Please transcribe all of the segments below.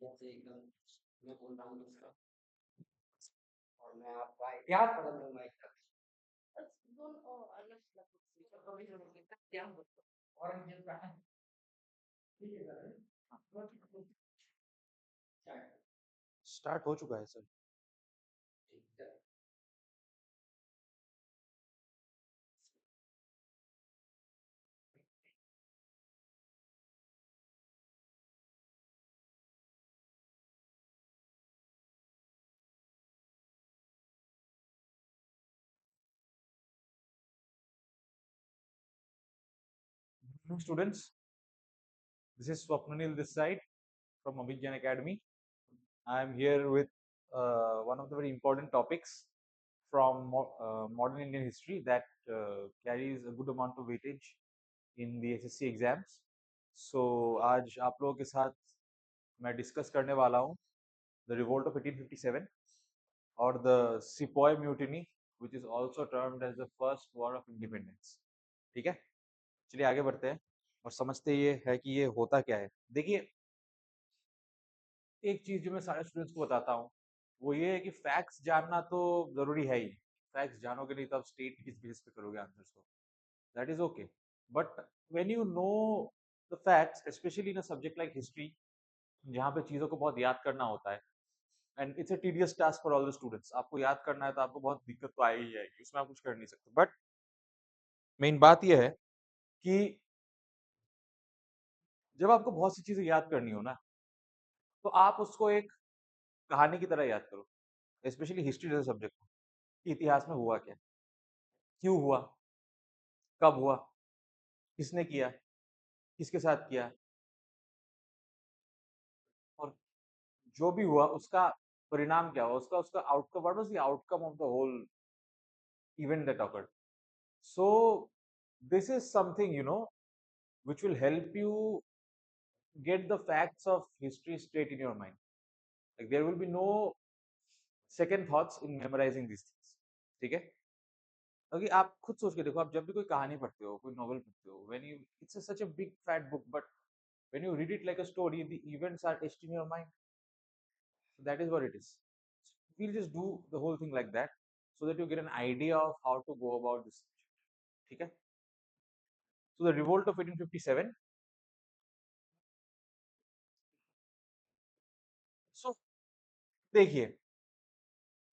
जैसे एकदम मैं बोल रहा हूँ उसका और मैं आपका इतिहास बदल दूंगा एकदम दोनों अलग अलग क्या और मुझे कहा ठीक है सर स्टार्ट हो चुका है सर। ठीक है Students, this is Swapnaneel this side from Abhigyan Academy. I am here with one of the very important topics from modern Indian history that carries a good amount of weightage in the SSC exams. So आज आप लोगों के साथ मैं discuss करने वाला हूँ the revolt of 1857 or the Sepoy Mutiny, which is also termed as the first war of independence. ठीक है, चलिए आगे बढ़ते हैं और समझते ये है कि ये होता क्या है। देखिए, एक चीज जो मैं सारे स्टूडेंट्स को बताता हूँ वो ये है कि फैक्ट्स जानना तो जरूरी है ही। फैक्ट्स जानोगे नहीं तो आप स्टेट किस बेस पे करोगे आंसर्स को, that is okay. But when you know the facts specially in a subject like history जहाँ पे चीजों को बहुत याद करना होता है and it's a tedious task for all the students. आपको याद करना है तो आपको बहुत दिक्कत तो आई ही जाएगी, उसमें आप कुछ कर नहीं सकते। बट मेन बात यह है कि जब आपको बहुत सी चीजें याद करनी हो ना तो आप उसको एक कहानी की तरह याद करो, स्पेशली हिस्ट्री जैसे सब्जेक्ट को, कि इतिहास में हुआ क्या, क्यों हुआ, कब हुआ, किसने किया, किसके साथ किया, और जो भी हुआ उसका परिणाम क्या हुआ, उसका उसका outcome, what was the outcome of the whole event that occurred. So this is something which will help you get the facts of history straight in your mind. Like there will be no second thoughts in memorizing these things. ठीक है, क्योंकि आप खुद सोच के देखो, आप जब भी कोई कहानी पढ़ते हो, कोई नॉवल पढ़ते हो, when you it's such a big fat book, but when you read it like a story, the events are etched in your mind. So that is what it is. We'll just do the whole thing like that so that you get an idea of how to go about this subject. ठीक है, so the revolt of 1857. So देखिए,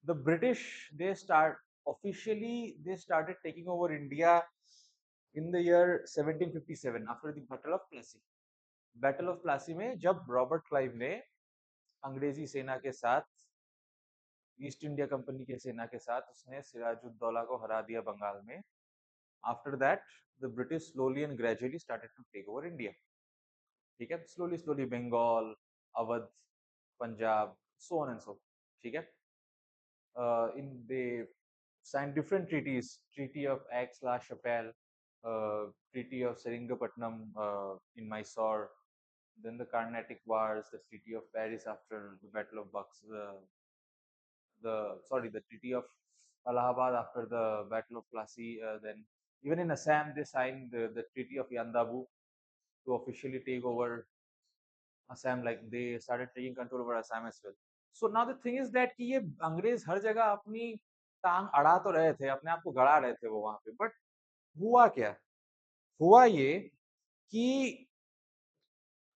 the British, they started taking over India in the year 1757 after the Battle of Plassey. Battle of Plassey में जब Robert Clive ने अंग्रेजी सेना के साथ, ईस्ट इंडिया कंपनी के सेना के साथ, उसने सिराजुद्दौला को हरा दिया बंगाल में। After that the British slowly and gradually started to take over India. ठीक है, slowly slowly Bengal, Awadh, Punjab, so on and so. ठीक है, in they signed different treaties: Treaty of Aix-la-Chapelle, Treaty of Seringapatam in Mysore, then the Carnatic Wars, the Treaty of Paris after the Battle of Bucks, the Treaty of Allahabad after the Battle of Plassey. Then even in Assam they signed the Treaty of Yandabu to officially take over Assam. Like they started taking control over Assam as well. So now the thing is that कि ये अंग्रेज हर जगह अपनी टांग अड़ा तो रहे थे, अपने आप को गड़ा रहे थे वो वहां पे, बट हुआ क्या, हुआ ये कि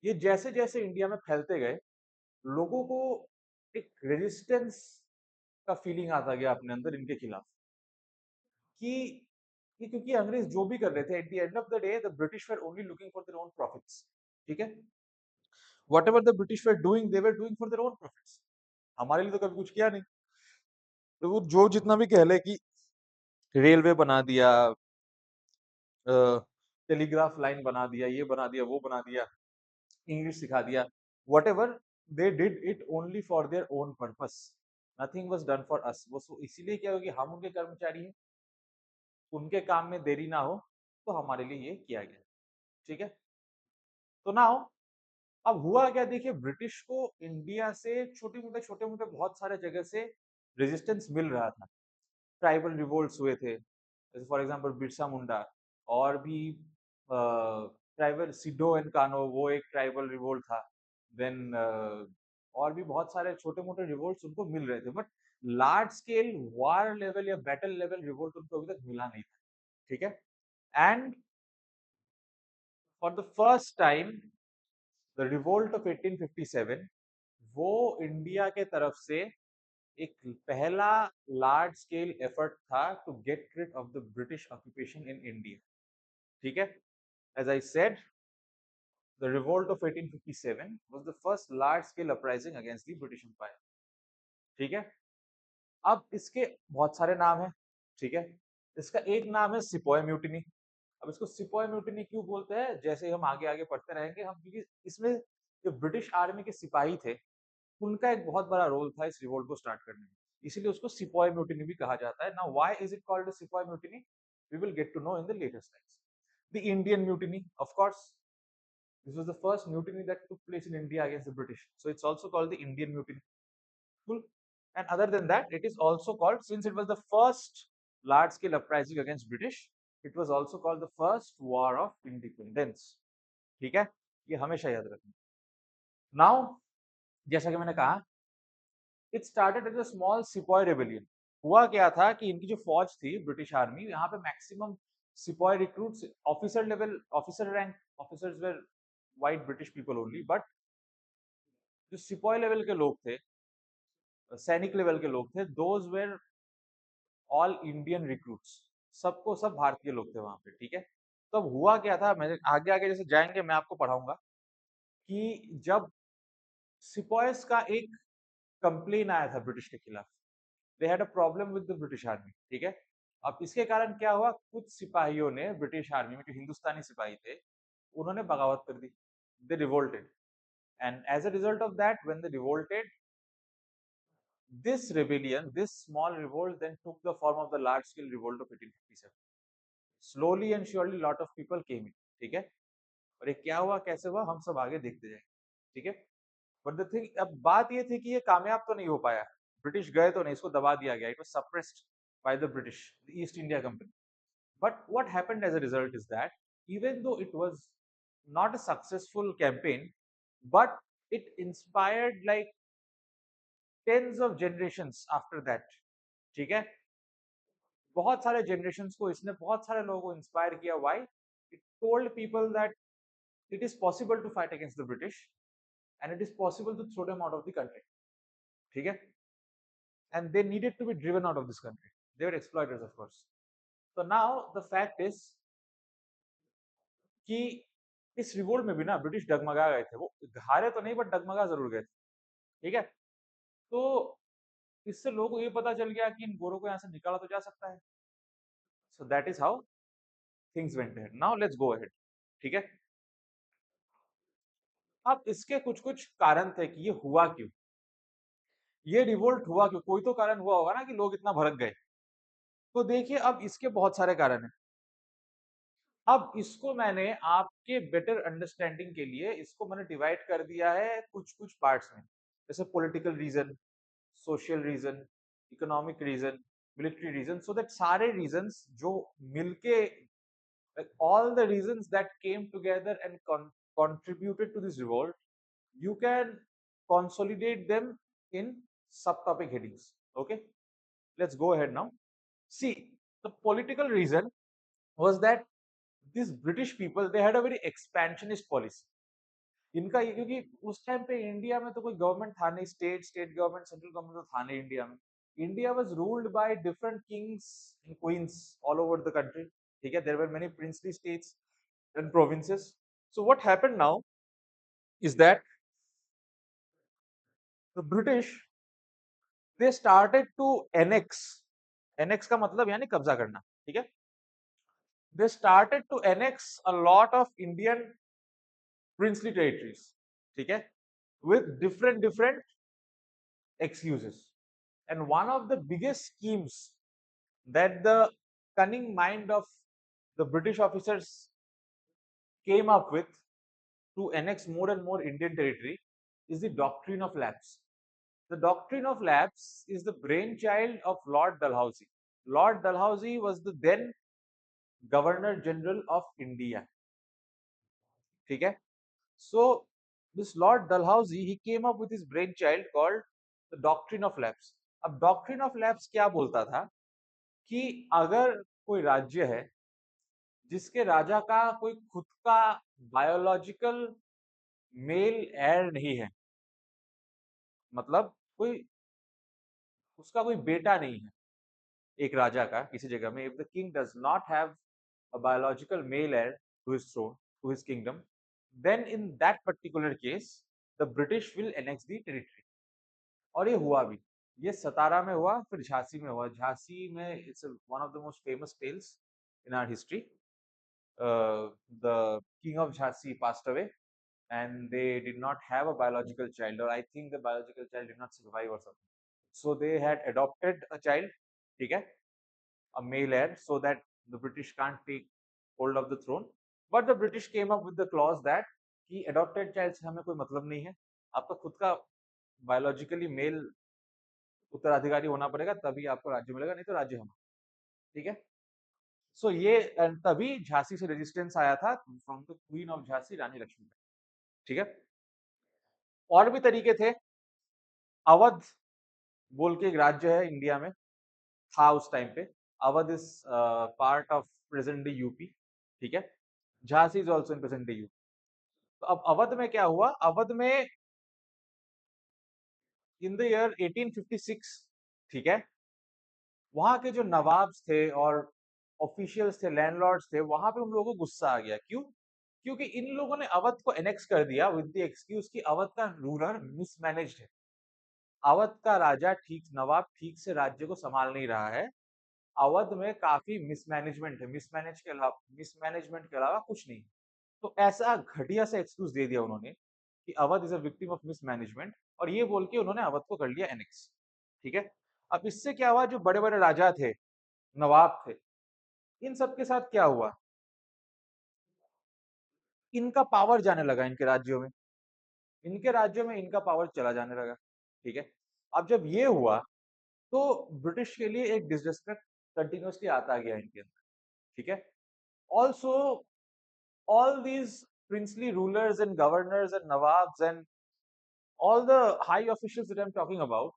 ये जैसे जैसे इंडिया में फैलते गए, लोगों को एक रेजिस्टेंस का फीलिंग आता गया अपने अंदर इनके खिलाफ, कि क्योंकि अंग्रेज जो भी कर रहे थे, at the end of the day the British were only looking for their own profits. ठीक है, what ever the British were doing, they were doing for their own profits. हमारे लिए तो कभी कुछ किया नहीं। तो वो जो जितना भी कह ले कि रेलवे बना दिया, टेलीग्राफ लाइन बना दिया, ये बना दिया, वो बना दिया, इंग्लिश सिखा दिया, what ever, they did it only for their own purpose. Nothing was done for us. वो इसीलिए क्या होगी, हम उनके कर्मचारी हैं, उनके काम में देरी ना हो, तो हमारे लिए ये किया गया। ठीक है, तो नाउ अब हुआ क्या, देखिए ब्रिटिश को इंडिया से छोटे मोटे बहुत सारे जगह से रेजिस्टेंस मिल रहा था। ट्राइबल रिवोल्ट्स हुए थे, जैसे फॉर एग्जांपल बिरसा मुंडा, और भी ट्राइबल सिडो एंड कानो, वो एक ट्राइबल रिवोल्ट था। देन और भी बहुत सारे छोटे मोटे रिवोल्ट्स उनको मिल रहे थे, but large scale war level या बैटल लेवल रिवोल्ट उनको अभी तक मिला नहीं था, ठीक है। And for the first time the revolt of 1857 वो इंडिया के तरफ से एक पहला लार्ज स्केल एफर्ट था to get rid of the British occupation in India, ठीक है। As I said, the revolt of 1857 was the first large scale uprising against the British empire, ठीक है। अब इसके बहुत सारे नाम हैं, ठीक है। इसका एक नाम है सिपोय म्यूटिनी। अब इसको सिपोय म्यूटिनी क्यों बोलते हैं, जैसे हम आगे आगे पढ़ते रहेंगे हम, क्योंकि इसमें जो ब्रिटिश आर्मी के सिपाही थे उनका एक बहुत बड़ा रोल था इस रिवोल्ट को स्टार्ट करने में, इसीलिए उसको सिपोय म्यूटिनी भी कहा जाता है। Now why is it called a sepoy mutiny, we will get to know in the later slides. The Indian mutiny, of course, this was the first mutiny that took place in India against the British, so it's also called the Indian mutiny. Cool. And other than that, it is also called, since it was the first large scale uprising against British, it was also called the first war of independence, ठीक है, ये हमेशा याद रखना। Now जैसा कि मैंने कहा, it started as a small sepoy rebellion. हुआ क्या था कि इनकी जो फौज थी ब्रिटिश आर्मी, यहाँ पे maximum sepoy recruits officer level, officer rank officers were white British people only, but जो सिपॉय लेवल के लोग थे, सैनिक लेवल के लोग थे, those were all Indian recruits, सबको सब भारतीय लोग थे वहां पे, ठीक है। तो अब हुआ क्या था, मैं आगे आगे जैसे जाएंगे मैं आपको पढ़ाऊंगा कि जब सिपॉयस का एक कंप्लेन आया था ब्रिटिश के खिलाफ, they had a problem with the British army, ठीक है। अब इसके कारण क्या हुआ, कुछ सिपाहियों ने ब्रिटिश आर्मी में, जो हिंदुस्तानी सिपाही थे, उन्होंने बगावत कर दी, they revolted, and as a result of that when they revolted, this rebellion, this small revolt then took the form of the large scale revolt of 1857. Slowly and surely lot of people came in, ठीक है। और ये क्या हुआ, कैसे हुआ, हम सब आगे देखते जाएंगे, ठीक है। बट द थिंग, अब बात ये थी कि ये कामयाब तो नहीं हो पाया, ब्रिटिश गए तो नहीं, इसको दबा दिया गया, it was suppressed by the British, the East India Company. But what happened as a result is that even though it was not a successful campaign, but it inspired like tens of generations after that, ठीक है। बहुत सारे generations को इसने, बहुत सारे लोगों को इंस्पायर किया। Why, it told people that it is possible to fight against the British and it is possible to throw them out of the country, ठीक है। And they needed to be driven out of this country, they were exploiters of course. तो now the fact is कि इस revolt में भी ना British डगमगा गए थे, वो हारे तो नहीं बट डगमगा जरूर गए थे, ठीक है। तो इससे लोगों को ये पता चल गया कि इन गोरों को यहाँ से निकाला तो जा सकता है। So that is how things went ahead. Now let's go ahead, ठीक है। अब इसके कुछ कुछ कारण थे कि ये हुआ क्यों, ये रिवोल्ट हुआ क्यों, कोई तो कारण हुआ होगा ना कि लोग इतना भड़क गए। तो देखिए, अब इसके बहुत सारे कारण हैं। अब इसको मैंने आपके बेटर अंडरस्टैंडिंग के लिए इसको मैंने डिवाइड कर दिया है कुछ कुछ पार्ट्स में, जैसे political reason, social reason, economic reason, military reason, so that सारे रीजंस जो मिलके, all the reasons that came together and contributed to this revolt, you can consolidate them in subtopic headings. Okay, let's go ahead now. See, the political reason was that these British people, they had a very expansionist policy. इनका ये, क्योंकि उस time पे India में तो कोई government था नहीं, स्टेट गवर्नमेंट, सेंट्रल गवर्नमेंट तो था नहीं इंडिया में। India was ruled by different kings and queens all over the country, ठीक है। There were many princely states and provinces. So what happened now is that the British, they started to annex का मतलब यानी कब्जा करना, ठीक है। They started to annex a lot of Indian princely territories, ठीक है, with different excuses. And one of the biggest schemes that the cunning mind of the British officers came up with to annex more and more Indian territory is the doctrine of lapse. The doctrine of lapse is the brainchild of Lord Dalhousie. Lord Dalhousie was the then Governor General of India. ठीक है? So This Lord Dalhousie, he came up with his brainchild called the doctrine of lapse. अब doctrine of lapse क्या बोलता था कि अगर कोई राज्य है जिसके राजा का कोई खुद का बायोलॉजिकल मेल एयर नहीं है, मतलब कोई उसका कोई बेटा नहीं है, एक राजा का किसी जगह में, if the king does not have a biological male heir to his throne, to his kingdom, then in that particular case the British will annex the territory. और ये हुआ भी, ये 17 में हुआ, फिर झांसी में हुआ। झांसी में it's one of the most famous tales in our history. The king of Jhansi passed away and they did not have a biological child, or I think the biological child did not survive or something, so they had adopted a child, ठीक है, a male heir, so that the British can't take hold of the throne. But the British came up with the clause that कि adopted child से हमें कोई मतलब नहीं है, आपका खुद का बायोलॉजिकली मेल उत्तराधिकारी होना पड़ेगा, तभी आपको राज्य मिलेगा, नहीं तो राज्य हमारा, ठीक है। सो ये तभी झांसी से रेजिस्टेंस आया था from the queen of Jhansi, Rani Lakshmibai, ठीक है। और भी तरीके थे। अवध बोल के एक राज्य है इंडिया में, था उस टाइम पे। Awadh is part of present day UP, ठीक है। Jhansi is also in present day UP. तो अब अवध में क्या हुआ, अवध में इन द ईयर 1856, ठीक है, वहां के जो नवाब्स थे और ऑफिशियल्स थे, लैंडलॉर्ड्स थे, वहां पे उन लोगों को गुस्सा आ गया। क्यों? क्योंकि इन लोगों ने अवध को एनेक्स कर दिया विद द एक्सक्यूज कि अवध का रूलर मिसमैनेज्ड है, अवध का राजा ठीक, नवाब ठीक से राज्य को संभाल नहीं रहा है, अवध में काफी मिसमैनेजमेंट है, मिसमैनेजमेंट के अलावा कुछ नहीं। तो ऐसा घटिया सा एक्सक्यूज दे दिया उन्होंने कि Awadh is a victim of mismanagement, और ये बोल के उन्होंने अवध को कर लिया एनेक्स, ठीक है। अब इससे क्या हुआ, जो बड़े बड़े राजा थे, नवाब थे, इन सब के साथ क्या हुआ, इनका पावर जाने लगा इनके राज्यों में, इनके राज्यों में इनका पावर चला जाने लगा, ठीक है। अब जब ये हुआ तो ब्रिटिश के लिए एक डिसरिस्पेक्ट कंटिन्यूसली आता गया इनके अंदर, ठीक है। Also all these princely rulers and governors and nawabs and all the high officials that I'm talking about,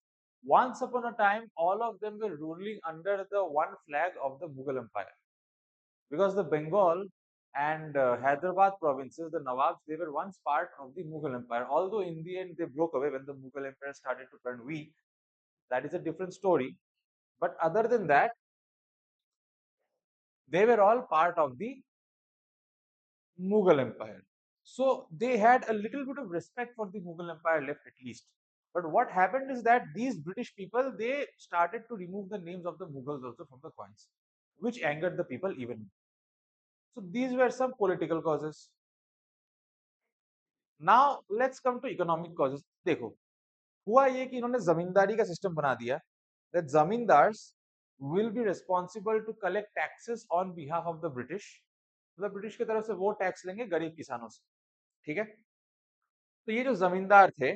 once upon a time, all of them were ruling under the one flag of the Mughal Empire. Because the Bengal and Hyderabad provinces, the Nawabs, they were once part of the Mughal Empire. Although in the end they broke away when the Mughal Empire started to turn weak, that is a different story. But other than that, they were all part of the Mughal Empire. So they had a little bit of respect for the Mughal Empire left at least. But what happened is that these British people, they started to remove the names of the Mughals also from the coins, which angered the people even more. So these were some political causes. Now let's come to economic causes. देखो, हुआ ये कि इन्होंने जमींदारी का system बना दिया, that zamindars will be responsible to collect taxes on behalf of the British. मतलब British की तरफ से वो टैक्स लेंगे गरीब किसानों से, ठीक है। तो ये जो जमींदार थे,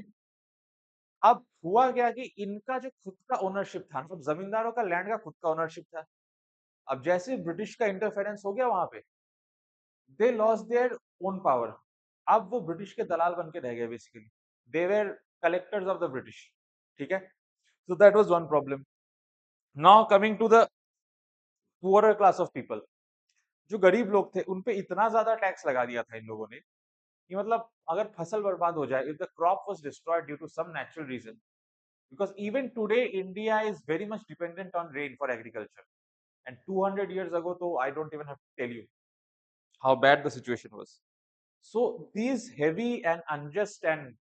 अब हुआ क्या कि इनका जो खुद का ओनरशिप था, मतलब जमींदारों का लैंड का खुद का ओनरशिप था, अब जैसे ब्रिटिश का इंटरफेरेंस हो गया वहां पे, they lost their own power. अब वो ब्रिटिश के दलाल बन के रह गए, basically they were collectors of the British, ठीक है। So that was one problem. Now coming to the poorer class of people, जो गरीब लोग थे उन पे इतना ज्यादा टैक्स लगा दिया था इन लोगों ने कि मतलब अगर फसल बर्बाद हो जाए, if the crop was destroyed due to some natural reason, because even today India is very much dependent on rain for agriculture, and 200 years ago, though, I don't even have to tell you how bad the situation was. So these heavy and unjust and,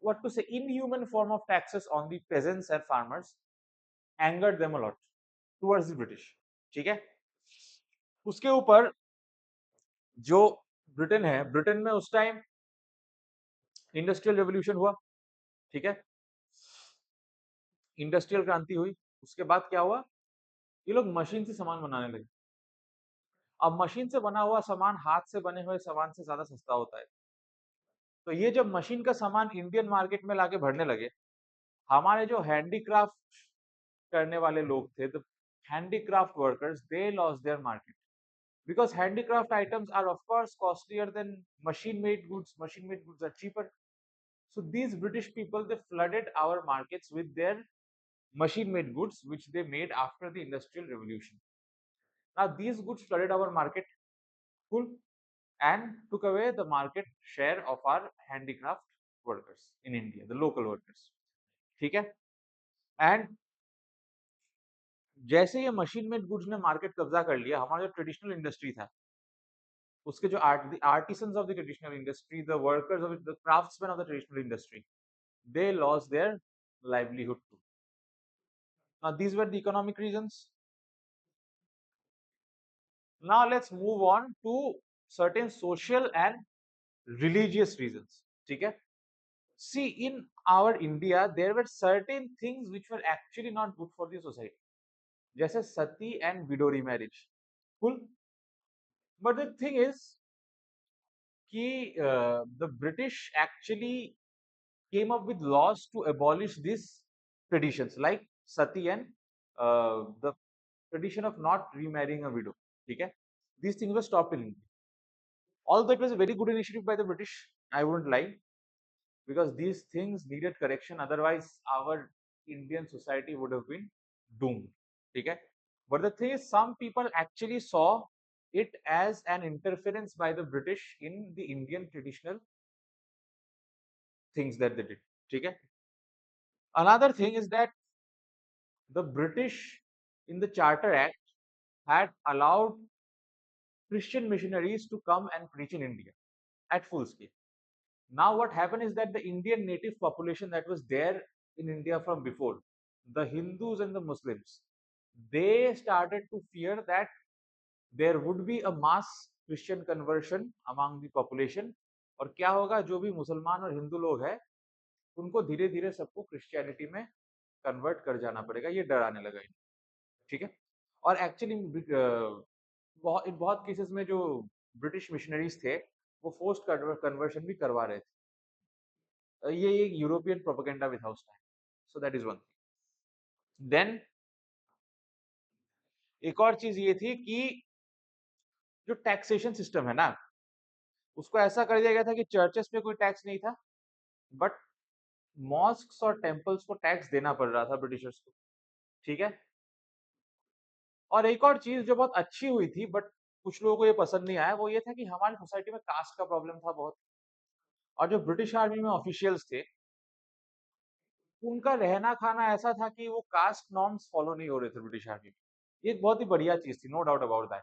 what to say, inhuman form of taxes on the peasants and farmers angered them a lot towards the British, ठीक है। उसके ऊपर जो Britain है, Britain में उस time industrial revolution हुआ, ठीक है, इंडस्ट्रियल क्रांति हुई। उसके बाद क्या हुआ, ये लोग मशीन से सामान बनाने लगे। अब मशीन से बना हुआ सामान हाथ से बने हुए सामान से ज्यादा सस्ता होता है। तो ये जब मशीन का सामान इंडियन मार्केट में लाके भरने लगे, हमारे जो हैंडीक्राफ्ट करने वाले लोग थे, the handicraft workers, they lost their market. because handicraft items are of course costlier than machine made goods. Machine made goods are cheaper. So these British people, they flooded our markets with their machine made goods which they made after the industrial revolution. Now these goods flooded our market full and took away the market share of our handicraft workers in India, the local workers. ठीक है? And जैसे ये machine made goods ने market कब्जा कर लिया, हमारा जो ट्रेडिशनल इंडस्ट्री था, उसके जो artisans of the traditional industry, the workers of the craftsman of the traditional industry, they lost their livelihood too. Now these were the economic reasons. Now let's move on to certain social and religious reasons. Okay? See, in our India, there were certain things which were actually not good for the society, जैसे sati and widow remarriage. Cool. But the thing is, the British actually came up with laws to abolish these traditions, like sati and the tradition of not remarrying a widow. Okay? These things were stopped in India. Although it was a very good initiative by the British, I wouldn't lie, because these things needed correction. Otherwise, our Indian society would have been doomed. Okay? But the thing is, some people actually saw it as an interference by the British in the Indian traditional things that they did. Okay? Another thing is that the British in the Charter Act had allowed Christian missionaries to come and preach in India at full scale. Now, what happened is that the Indian native population that was there in India from before, the Hindus and the Muslims, they started to fear that there would be a mass Christian conversion among the population. और क्या होगा, जो भी मुसलमान और हिंदू लोग हैं उनको धीरे धीरे सबको क्रिश्चियनिटी में कन्वर्ट कर जाना पड़ेगा, ये डर आने लगा इन्हें. ठीक है. और एक्चुअली बहुत केसेस में जो ब्रिटिश मिशनरीज थे वो फोर्स्ड कन्वर्शन भी करवा रहे थे. ये एक European propaganda with house time. So that is one thing. Then एक और चीज ये थी कि जो टैक्सेशन सिस्टम है ना, उसको ऐसा कर दिया गया था कि चर्चेस पे कोई टैक्स नहीं था, बट मॉस्क्स और टेम्पल्स को टैक्स देना पड़ रहा था ब्रिटिशर्स को. ठीक है. और एक और चीज जो बहुत अच्छी हुई थी बट कुछ लोगों को ये पसंद नहीं आया, वो ये था कि हमारी सोसाइटी में कास्ट का प्रॉब्लम था बहुत. और जो ब्रिटिश आर्मी में ऑफिशियल्स थे उनका रहना खाना ऐसा था कि वो कास्ट नॉर्म्स फॉलो नहीं हो रहे थे ब्रिटिश आर्मी में. ये एक बहुत ही बढ़िया चीज थी, no doubt about that.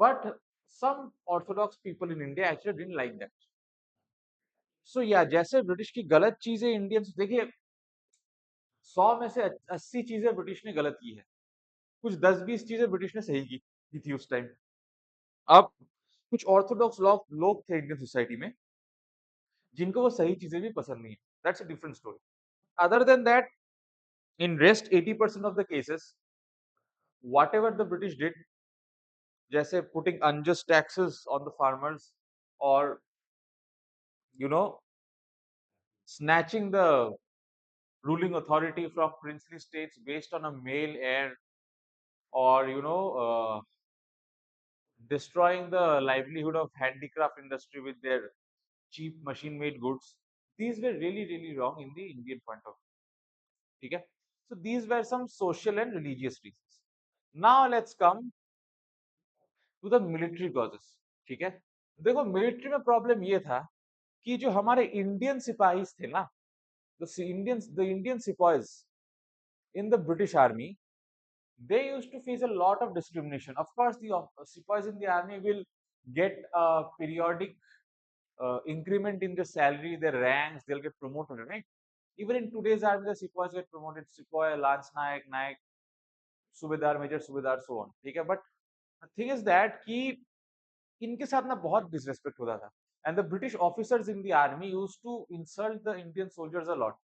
But some orthodox people in India actually didn't like that. So या जैसे ब्रिटिश की गलत चीजें इंडियंस, देखिए 100 में से 80 चीजें ब्रिटिश ने गलत की है, कुछ 10-20 चीजें ब्रिटिश ने सही की थी उस टाइम. अब कुछ ऑर्थोडॉक्स लोग थे इंडियन सोसाइटी में जिनको वो सही चीजें भी पसंद नहीं है. That's a different story. Other than that, in rest 80% of the cases, whatever the British did, जैसे putting unjust taxes on the farmers, or you know snatching the ruling authority from princely states based on a male heir, or destroying the livelihood of handicraft industry with their cheap machine made goods, these were really really wrong in the Indian point of view. Okay? So these were some social and religious reasons. Now let's come to the military causes. ठीक है. देखो military में problem ये था कि जो हमारे Indian सिपाही थे ना, the Indian sepoys in the British army, they used to face a lot of discrimination. Of course, the sepoys in the army will get a periodic increment in their salary, their ranks, they'll get promoted, right? Even in today's army, the sepoys get promoted, sepoy, lance naik, naik, subedar, major subedar, so on. ठीक है. But the thing is that कि इनके साथ ना बहुत disrespect होता था. And the British officers in the army used to insult the Indian soldiers a lot.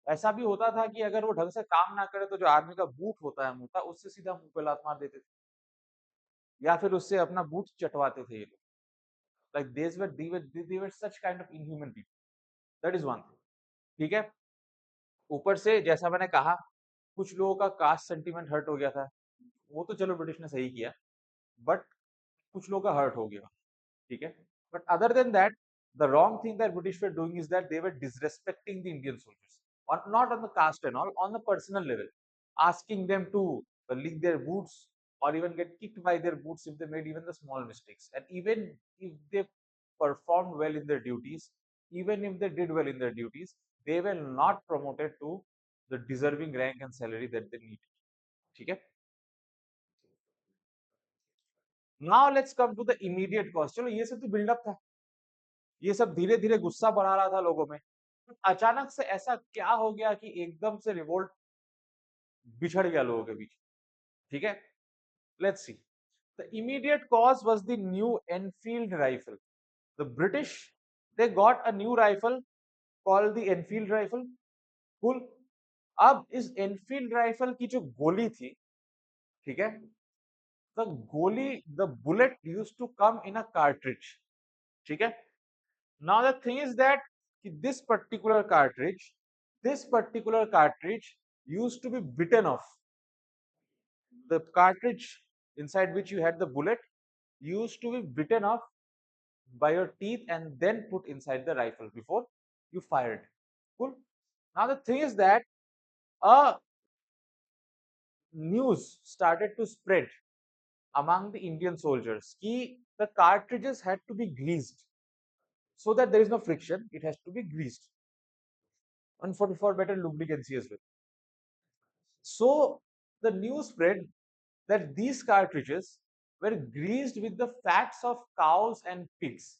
ऐसा भी होता था कि अगर वो ढंग से काम ना करे तो जो आर्मी का बूट होता है मोटा, उससे सीधा मुंह पे लात मार देते थे, या फिर उससे अपना बूट चटवाते थे ये लोग. Like they were such kind of inhuman people. That is one thing. ठीक है. ऊपर से जैसा मैंने कहा, कुछ लोगों का कास्ट सेंटीमेंट हर्ट हो गया था, वो तो चलो ब्रिटिश ने सही किया, बट कुछ लोग का हर्ट हो गया, ठीक है, but other than that the wrong thing that British were doing is that they were disrespecting the Indian soldiers, or not on the caste and all, on the personal level, asking them to lick their boots or even get kicked by their boots if they made even the small mistakes. And even if they performed well in their duties, even if they did well in their duties, they were not promoted to the deserving rank and salary that they needed. ठीक है? Now let's come to the immediate cause. चलो ये सब तो buildup था, ये सब धीरे धीरे गुस्सा बढ़ा रहा था लोगों में। अचानक से ऐसा क्या हो गया कि एकदम से रिवोल्ट बिछड़ गया लोगों के बीच, ठीक है? Let's see. The immediate cause was the new Enfield rifle. The British they got a new rifle called the Enfield rifle. Cool. अब इस एनफील्ड राइफल की जो गोली थी, ठीक है, the goli, the bullet used to come in a cartridge, ठीक है। Now the thing is that this particular cartridge used to be bitten off. The cartridge inside which you had the bullet used to be bitten off by your teeth and then put inside the rifle before you fired. Cool. Now the thing is that a news started to spread among the Indian soldiers कि the cartridges had to be greased so that there is no friction. It has to be greased and for better lubricancy as well. So the news spread that these cartridges were greased with the fats of cows and pigs.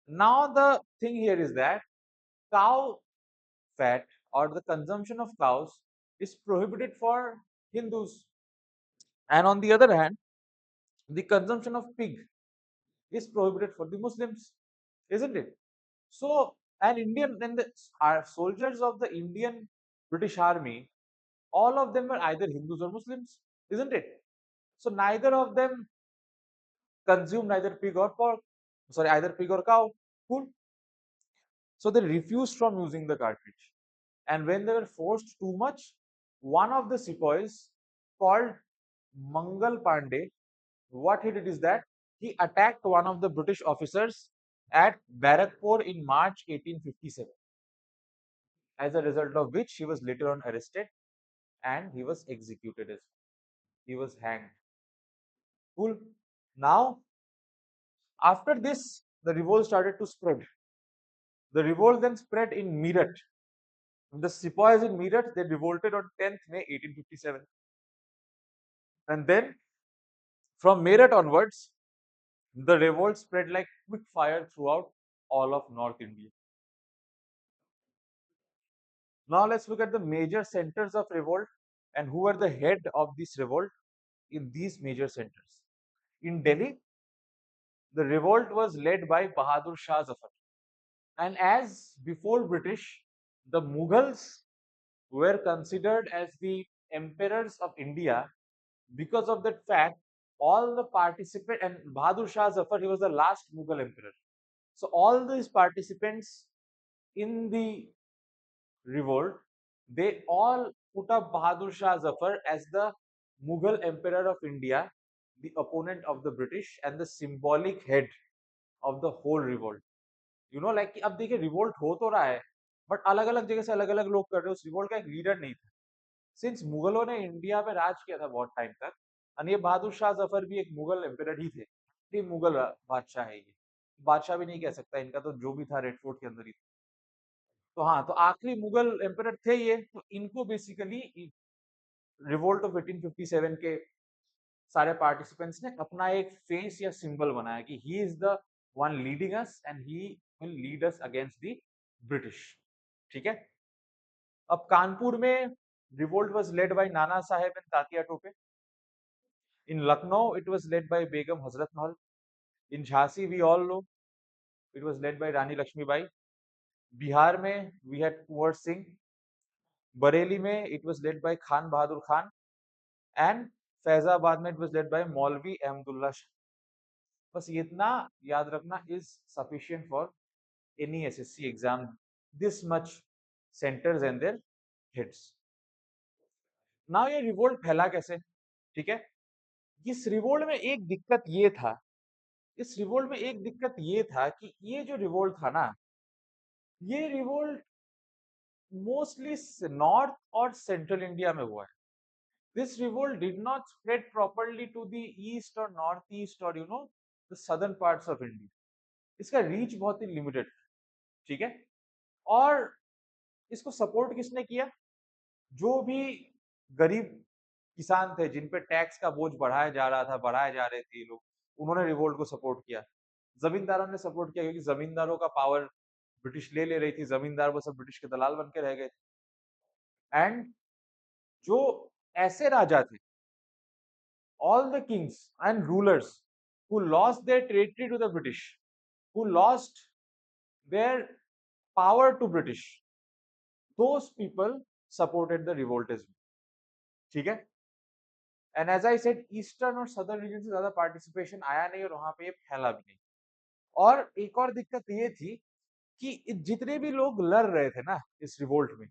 Now the thing here is that cow fat or the consumption of cows is prohibited for Hindus, and on the other hand, the consumption of pig is prohibited for the Muslims, isn't it? So, an Indian and the soldiers of the Indian British Army, all of them were either Hindus or Muslims, isn't it? So neither of them consume neither pig or pork, sorry, either pig or cow. Cool. So they refused from using the cartridge. And when they were forced too much, one of the sepoys called Mangal Pandey, what he did is that he attacked one of the British officers at Barakpur in March 1857. As a result of which he was later on arrested and he was executed as well. He was hanged. Cool. Now, after this, the revolt started to spread. The revolt then spread in Meerut. The sepoys in Meerut, they revolted on 10th May 1857. And then from Meerut onwards, the revolt spread like quick fire throughout all of North India. Now let's look at the major centers of revolt and who were the head of this revolt in these major centers. In Delhi, the revolt was led by Bahadur Shah Zafar. And as before British, the Mughals were considered as the emperors of India. Because of that fact, all the participants, and Bahadur Shah Zafar, he was the last Mughal emperor. So all these participants in the revolt, they all put up Bahadur Shah Zafar as the Mughal emperor of India, the opponent of the British and the symbolic head of the whole revolt. You know, like अब देखिए revolt हो तो रहा है, but अलग अलग जगह से अलग अलग लोग कर रहे हैं, उस रिवोल्ट का एक लीडर नहीं था। सिंस मुगलों ने इंडिया पे राज किया था बहुत टाइम तक, और ये बहादुर शाह जफर भी एक मुगल एम्परर ही थे, ये मुगल बादशाह है, ये बादशाह भी नहीं कह सकता, इनका तो जो भी था रेड फोर्ट के अंदर ही था। तो हाँ, तो आखिरी मुगल एम्परर थे ये, तो इनको बेसिकली रिवोल्ट ऑफ 1857 के सारे पार्टिसिपेंट्स ने अपना एक फेस या सिंबल बनाया कि he is the one leading us and he will lead us against the British. ठीक है, अब कानपुर में revolt was led by Nana Sahib and Tatia Tope. In Lucknow, it was led by Begum Hazrat Mahal. In Jhansi, we all know, it was led by Rani Lakshmi Bai. Bihar mein, we had Kunwar Singh. Bareilly mein, it was led by Khan Bahadur Khan. And Faizabad mein, it was led by Maulvi Ahmadullah Shah. बस ये इतना याद रखना is sufficient for any SSC exam. This much centers and their heads. Now ये revolt फैला कैसे? ठीक है, इस रिवोल्ट में एक दिक्कत ये था इस रिवोल्ट में एक दिक्कत ये था कि ये जो रिवोल्ट था ना, ये रिवोल्ट मोस्टली नॉर्थ और सेंट्रल इंडिया में हुआ है. This revolt did not spread properly to the east और नॉर्थ ईस्ट और the southern parts of India. इसका रीच बहुत ही लिमिटेड, ठीक है. और इसको सपोर्ट किसने किया? जो भी गरीब किसान थे जिन पे टैक्स का बोझ बढ़ाया जा रहा था, बढ़ाए जा रहे थे लोग, उन्होंने रिवोल्ट को सपोर्ट किया. जमींदारों ने सपोर्ट किया क्योंकि जमींदारों का पावर ब्रिटिश ले ले रही थी. जमींदार वो सब ब्रिटिश के दलाल बन के रह गए. एंड जो ऐसे राजा थे, all the kings and rulers who lost their territory to the British, who lost their power to British, those people supported the revolt as well. ठीक है. And as I said, eastern और southern region से ज्यादा participation आया नहीं और वहां पे फैला भी नहीं. और एक और दिक्कत ये थी कि जितने भी लोग लड़ रहे थे ना इस रिवोल्ट में,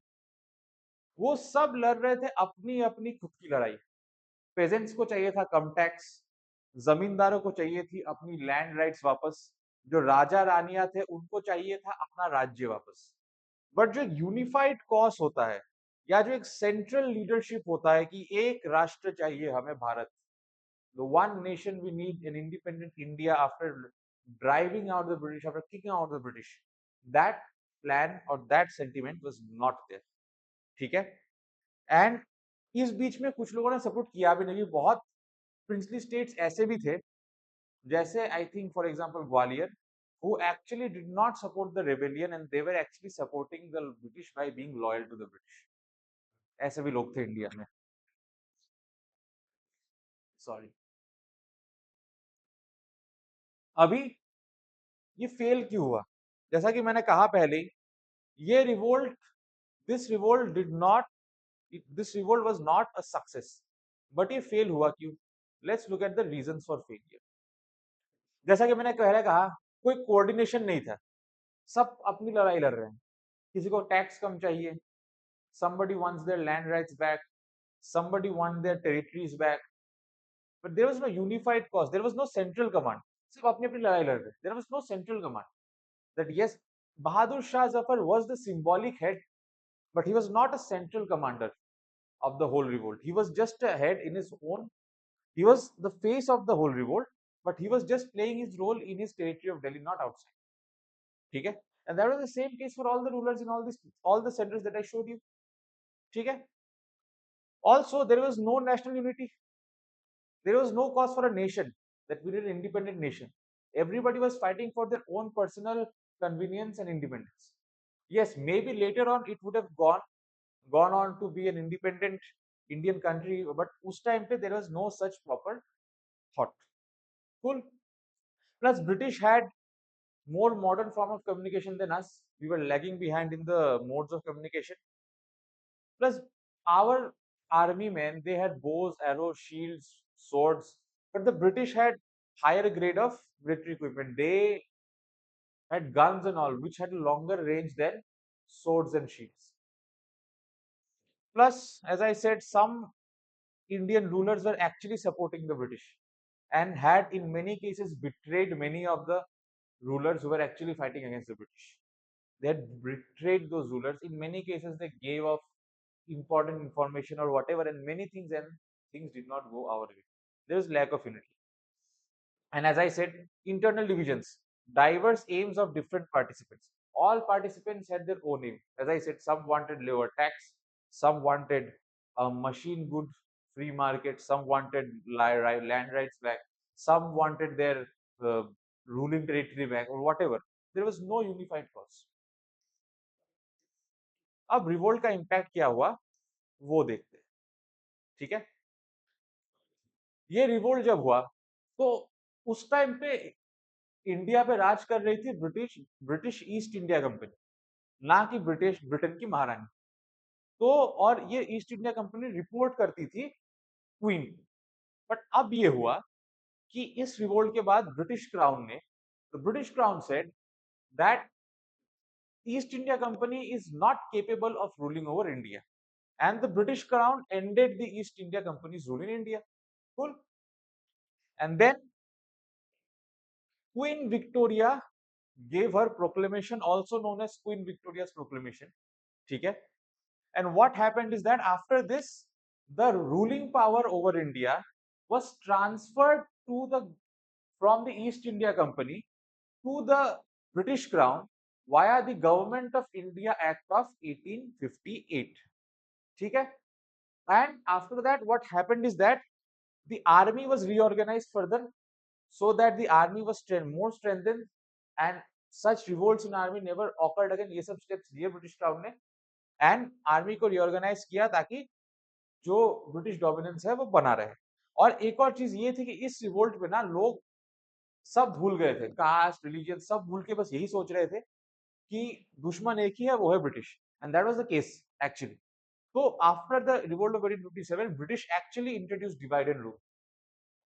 वो सब लड़ रहे थे अपनी अपनी खुद की लड़ाई. पेजेंट्स को चाहिए था कम टैक्स, जमींदारों को चाहिए थी अपनी लैंड राइट्स वापस, जो राजा रानियां थे उनको चाहिए था अपना राज्य वापस. बट जो यूनिफाइड कॉज होता है, या जो एक सेंट्रल लीडरशिप होता है कि एक राष्ट्र चाहिए हमें Bharat, the one nation we need, an independent India after driving out the British, after kicking out the British, that plan or that sentiment was not there. ठीक है. एंड इस बीच में कुछ लोगों ने सपोर्ट किया भी नहीं. बहुत प्रिंसली स्टेट्स ऐसे भी थे, जैसे I think for example Gwalior, who actually did not support the rebellion and they were actually supporting the British by being loyal to the British. ऐसे भी लोग थे इंडिया में. सॉरी. अभी ये फेल क्यों हुआ? जैसा कि मैंने कहा पहले, ये revolt, this revolt did not, this revolt was not a success. But ये फेल हुआ क्यों? Let's look at the reasons for failure. जैसा कि मैंने पहले कहा, कोई कोऑर्डिनेशन नहीं था. सब अपनी लड़ाई लड़ रहे हैं. किसी को टैक्स कम चाहिए, somebody wants their land rights back, somebody wants their territories back, but there was no unified cause, there was no central command. सब अपनी अपनी लड़ाई लड़ रहे. There was no central command. That yes, Bahadur Shah Zafar was the symbolic head, but he was not a central commander of the whole revolt. He was just a head in his own. He was the face of the whole revolt, but he was just playing his role in his territory of Delhi, not outside. ठीक है. And that was the same case for all the rulers in all the centers that I showed you. ठीक है. Also, there was no national unity. There was no cause for a nation, that we need an independent nation. Everybody was fighting for their own personal convenience and independence. Yes, maybe later on it would have gone on to be an independent Indian country, but us time pe there was no such proper thought. Cool. Plus, British had more modern form of communication than us. We were lagging behind in the modes of communication. Plus, our army men, they had bows, arrows, shields, swords, but the British had higher grade of military equipment. They had guns and all, which had a longer range than swords and shields. Plus, as I said, some Indian rulers were actually supporting the British and had in many cases betrayed many of the rulers who were actually fighting against the British. They had betrayed those rulers. In many cases, they gave off important information or whatever, and many things, and things did not go our way. There was lack of unity. And as I said, internal divisions, diverse aims of different participants. All participants had their own aim. As I said, some wanted lower tax, some wanted a machine good free market, some wanted land rights back, some wanted their ruling territory back, or whatever. There was no unified cause. अब revolt का impact क्या हुआ वो देखते हैं. ठीक है. ये रिवोल्ट जब हुआ तो उस टाइम पे इंडिया पे राज कर रही थी ब्रिटिश ईस्ट इंडिया कंपनी, ना कि ब्रिटेन की महारानी. तो और ये ईस्ट इंडिया कंपनी रिपोर्ट करती थी क्वीन. बट अब ये हुआ कि इस रिवोल्ट के बाद British crown said that east India company is not capable of ruling over India, and the British Crown ended the East India Company's rule in India. Cool. And then Queen Victoria gave her proclamation, also known as Queen Victoria's Proclamation. ठीक है? And what happened is that after this, the ruling power over India was transferred to the from the East India Company to the British Crown via the Government of India Act of 1858. ठीक है? And after that, what happened is that the army was reorganized further so that the army was more strengthened, and such revolts in army never occurred again. ये सब steps लिए British Crown ने and army को reorganize किया ताकि जो British dominance है वो बना रहे। और एक और चीज ये थी कि इस रिवोल्ट में ना लोग सब भूल गए थे, कास्ट रिलीजन सब भूल के बस यही सोच रहे थे कि दुश्मन एक ही है, वो है British, and that was the case actually. तो after the revolt of 1857 British actually introduced divide and rule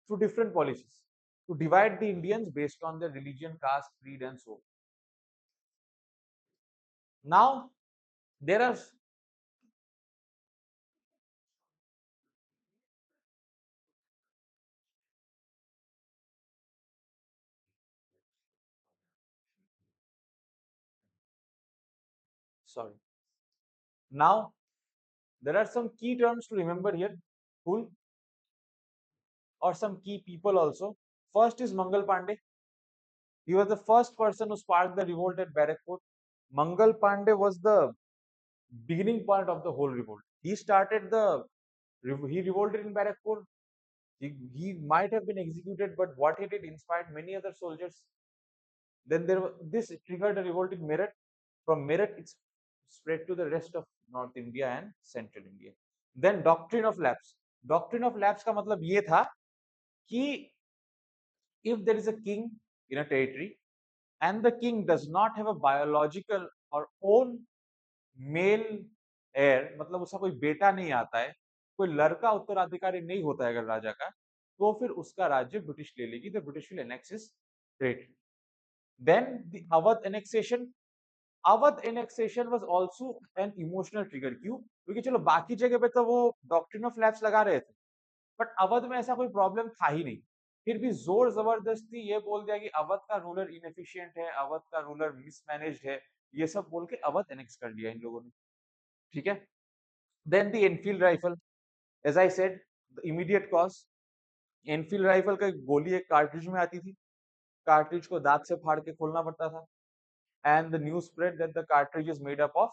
through different policies to divide the Indians based on their religion, caste, creed, and so on. Now, there are sorry. Now, there are some key terms to remember here. Cool. Or some key people also. First is Mangal Pandey. He was the first person who sparked the revolt at Barrackpore. Mangal Pandey was the beginning part of the whole revolt. He started the he revolted in Barrackpore. He might have been executed, but what he did inspired many other soldiers. Then this triggered a revolt in Meerut. From Meerut, it's spread to the rest of North India and Central India. Then doctrine of lapse. Doctrine of lapse का मतलब ये था कि if there is a king in a territory and the king does not have a biological or own male heir, मतलब उसका कोई बेटा नहीं आता है, कोई लड़का उत्तराधिकारी नहीं होता है अगर राजा का, तो फिर उसका राज्य ब्रिटिश ले लेगी, the British will annex his territory. Then the Awadh annexation. Awadh annexation was also an emotional trigger. क्यों? क्योंकि चलो बाकी जगह पे तो वो डॉक्ट्रिन ऑफ लैप्स लगा रहे थे, बट अवध में ऐसा कोई प्रॉब्लम था ही नहीं। फिर भी जोर जबरदस्ती ये बोल दिया कि अवध का रूलर इनएफिशिएंट है, अवध का रूलर मिसमैनेज्ड है, ये सब बोल के अवध एनेक्स कर दिया इन लोगों ने। ठीक है। Then the Enfield rifle, as I said the immediate cause, Enfield rifle का गोली एक कार्ट्रिज में आती थी, कार्ट्रिज को दांत से फाड़ के खोलना पड़ता था, and the news spread that the cartridge is made up of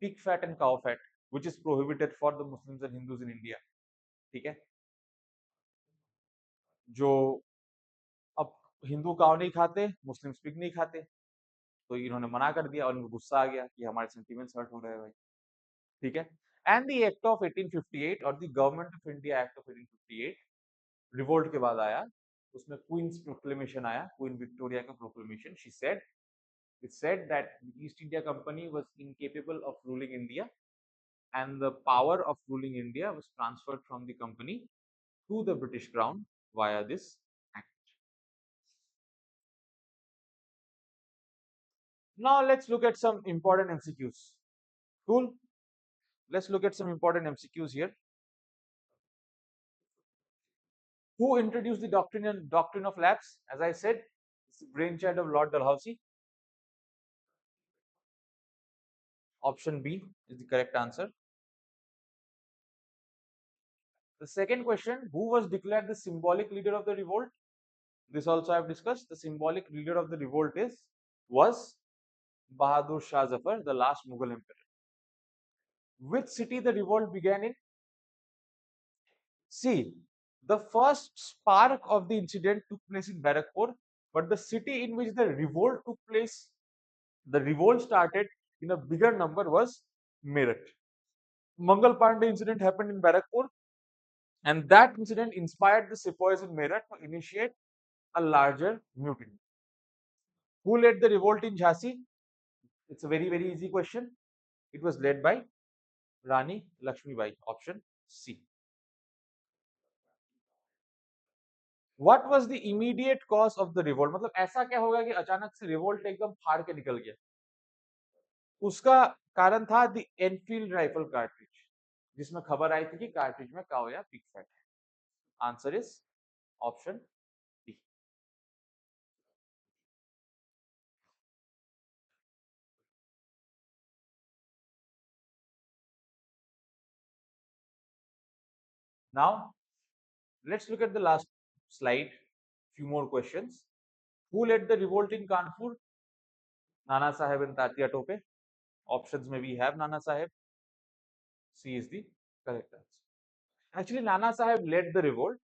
pig fat and cow fat, which is prohibited for the Muslims and Hindus in India. ठीक है। जो अब हिंदू काव नहीं खाते, मुस्लिम्स पिग नहीं खाते, तो इन्होंने मना कर दिया और इनको गुस्सा आ गया कि हमारे सेंटिमेंट्स हर्ट हो रहे हैं भाई। ठीक है। एंड द एक्ट ऑफ 1858 और the government of India act of 1858 revolt के बाद आया, उसमें क्वींस प्रोक्लेमेशन आया, क्वीन विक्टोरिया का proclamation. She said, it said that the East India Company was incapable of ruling India and the power of ruling India was transferred from the company to the British Crown via this act. Now let's look at some important MCQs. Cool. Let's look at some important MCQs here. Who introduced the doctrine of lapse? As I said, it's the brainchild of Lord Dalhousie. Option B is the correct answer. The second question, who was declared the symbolic leader of the revolt? This also I have discussed. The symbolic leader of the revolt was Bahadur Shah Zafar, the last Mughal emperor. Which city the revolt began in? See, the first spark of the incident took place in Barrackpore, but the city in which the revolt took place, the revolt started in a bigger number, was Meerut. Mangal Pandey incident happened in Barrackpore, and that incident inspired the sepoys in Meerut to initiate a larger mutiny. Who led the revolt in Jhansi? It's a very, very easy question. It was led by Rani Lakshmibai, option C. What was the immediate cause of the revolt? मतलब ऐसा क्या होगा कि अचानक से revolt एकदम फाड़ के निकल गया? उसका कारण था द एनफील्ड राइफल कार्ट्रिज, जिसमें खबर आई थी कि कार्ट्रिज में काओ या पिग फैट है। Answer is option D. Now let's look at the last slide. Few more questions. Who led the revolt in Kanpur? Nana Sahib and Tatia Tope. Options may we have Nana Sahib. C is the correct answer. Actually, Nana Sahib led the revolt.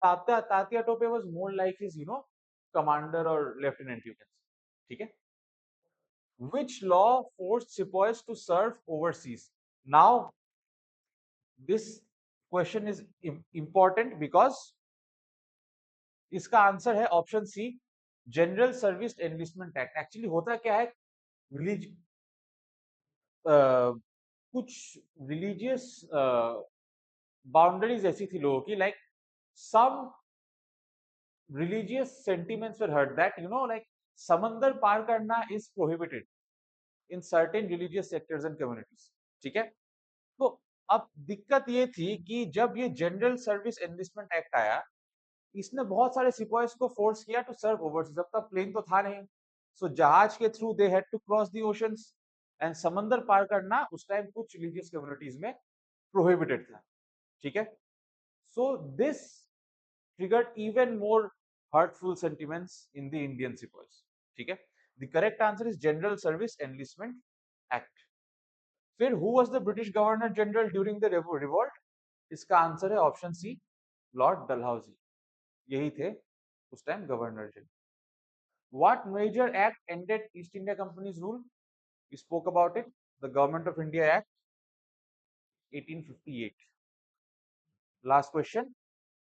Tatia Tope was more like his, commander or lieutenant, you can say. Okay? Which law forced sepoys to serve overseas? Now, this question is important because इसका answer है option C, general service enlistment act. Actually होता क्या है, कुछ religious boundaries ऐसी थी लोगों की, like some religious sentiments were heard that like समंदर पार करना is prohibited in certain religious sectors and communities. ठीक है, तो अब दिक्कत ये थी कि जब ये जनरल सर्विस एनलिस्टमेंट एक्ट आया, इसने बहुत सारे सिपाहीज को फोर्स किया टू सर्व ओवरसीज. अब तक प्लेन तो था नहीं, सो जहाज के through they had to cross the oceans, and समंदर पार करना उस टाइम कुछ रिलीजियस कम्युनिटीज में प्रोहिबिटेड था. ठीक है, so this triggered even more hurtful sentiments in the Indian sepoys. ठीक है, the correct answer is General Service Enlistment Act. फिर who was the British Governor General during the revolt? इसका answer है option सी, Lord Dalhousie. यही थे उस time governor general. What major act ended East India Company's rule? We spoke about it. The Government of India Act 1858. Last question.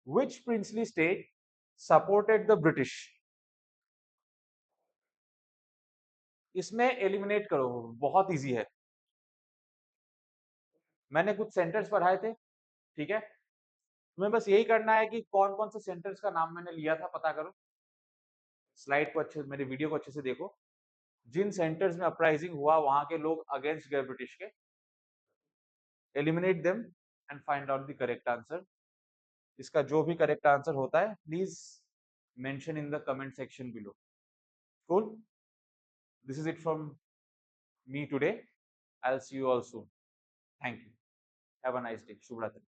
Which princely state supported the British? इसमें eliminate करो, बहुत easy है. मैंने कुछ centres पढ़ाए थे. ठीक है, तुम्हें बस यही करना है कि कौन कौन से सेंटर्स का नाम मैंने लिया था पता करो. स्लाइड को अच्छे, मेरे वीडियो को अच्छे से देखो. जिन सेंटर्स में अपराइजिंग हुआ वहां के लोग अगेंस्ट गए ब्रिटिश के, eliminate them and find out the correct answer. इसका जो भी करेक्ट आंसर होता है please mention in the comment section below. Cool. This is it from me today. I'll see you all soon. Thank you. Have a nice day. Shubh Ratri.